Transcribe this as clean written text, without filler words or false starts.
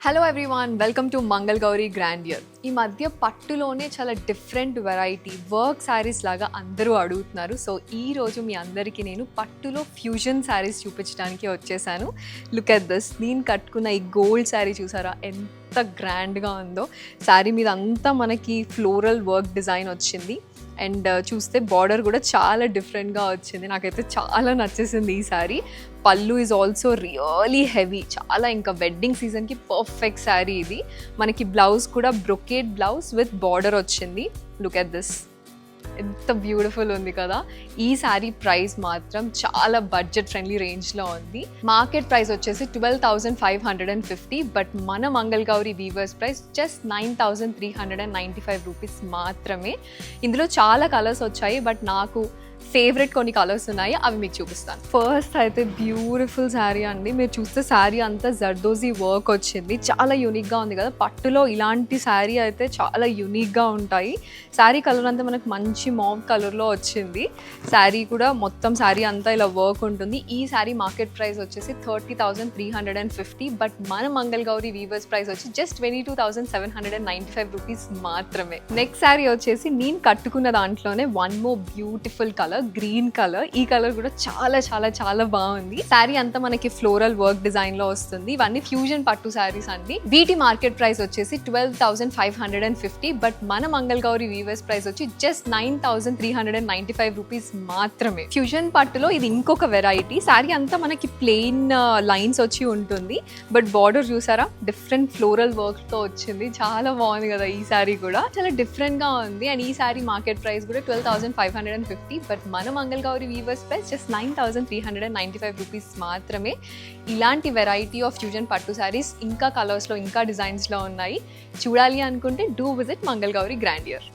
Hello everyone, welcome to Mangal Gauri grandeur. ఈ మధ్య పట్టులోనే చాలా డిఫరెంట్ వెరైటీ వర్క్ శారీస్ లాగా అందరూ అడుగుతున్నారు. సో ఈరోజు మీ అందరికీ నేను పట్టులో ఫ్యూజన్ శారీస్ చూపించడానికి వచ్చేసాను. Look at this. నేను కట్టుకున్న ఈ గోల్డ్ శారీ చూసారా ఎంత గ్రాండ్గా ఉందో. శారీ మీద అంతా మనకి ఫ్లోరల్ వర్క్ డిజైన్ వచ్చింది అండ్ చూస్తే బార్డర్ కూడా చాలా డిఫరెంట్గా వచ్చింది. నాకైతే చాలా నచ్చేసింది ఈ శారీ. పళ్ళు ఈజ్ ఆల్సో రియలీ హెవీ, చాలా ఇంకా వెడ్డింగ్ సీజన్కి పర్ఫెక్ట్ శారీ ఇది. మనకి బ్లౌజ్ కూడా బ్రొకేడ్ బ్లౌజ్ విత్ బార్డర్ వచ్చింది. లుక్ ఎట్ దిస్, ఎంత బ్యూటిఫుల్ ఉంది కదా. ఈ శారీ ప్రైస్ మాత్రం చాలా బడ్జెట్ ఫ్రెండ్లీ రేంజ్లో ఉంది. మార్కెట్ ప్రైస్ వచ్చేసి 12,550, బట్ మన Mangal Gauri weavers price just 9,395 rupees మాత్రమే. ఇందులో చాలా కలర్స్ వచ్చాయి, బట్ నాకు ఫేవరెట్ కొన్ని కలర్స్ ఉన్నాయి, అవి మీకు చూపిస్తాను. ఫస్ట్ అయితే బ్యూటిఫుల్ శారీ అండి. మీరు చూస్తే శారీ అంతా జర్దోజీ వర్క్ వచ్చింది, చాలా యూనిక్గా ఉంది కదా. పట్టులో ఇలాంటి శారీ అయితే చాలా యూనిక్గా ఉంటాయి. శారీ కలర్ అంతా మనకు మంచి మావ్ కలర్లో వచ్చింది. శారీ కూడా మొత్తం శారీ అంతా ఇలా వర్క్ ఉంటుంది. ఈ శారీ మార్కెట్ ప్రైస్ వచ్చేసి 30,350, బట్ మన మంగళ్ గౌరీ వీవర్స్ ప్రైస్ వచ్చి జస్ట్ 22,795 రూపీస్ మాత్రమే. నెక్స్ట్ శారీ వచ్చేసి నేను కట్టుకున్న దాంట్లోనే one more beautiful colour, green colour. ఈ కలర్ కూడా చాలా చాలా చాలా బాగుంది. శారీ అంతా మనకి ఫ్లోరల్ వర్క్ డిజైన్ లో వస్తుంది. ఇవన్నీ ఫ్యూజన్ పట్టు శారీస్ అండి. వీటి మార్కెట్ ప్రైస్ వచ్చేసి 12,550, బట్ మన మంగళ్ గౌరీ వీవర్స్ ప్రైస్ వచ్చి జస్ట్ 9,395 రూపీస్ మాత్రమే. ఫ్యూజన్ పట్టులో ఇది ఇంకొక వెరైటీ. శారీ అంతా మనకి ప్లెయిన్ లైన్స్ వచ్చి ఉంటుంది, బట్ బార్డర్ చూసారా డిఫరెంట్ ఫ్లోరల్ వర్క్ తో వచ్చింది. చాలా బాగుంది కదా. ఈ శారీ కూడా చాలా డిఫరెంట్ గా ఉంది. అండ్ ఈ శారీ మార్కెట్ ప్రైస్ కూడా 12,550, బట్ మన Mangal Gauri weavers price just 9,395 rupees మాత్రమే. ఇలాంటి వెరైటీ ఆఫ్ ఫ్యూజన్ పట్టు శారీస్ ఇంకా కలర్స్లో ఇంకా డిజైన్స్లో ఉన్నాయి. చూడాలి అనుకుంటే do visit Mangal Gauri grandeur.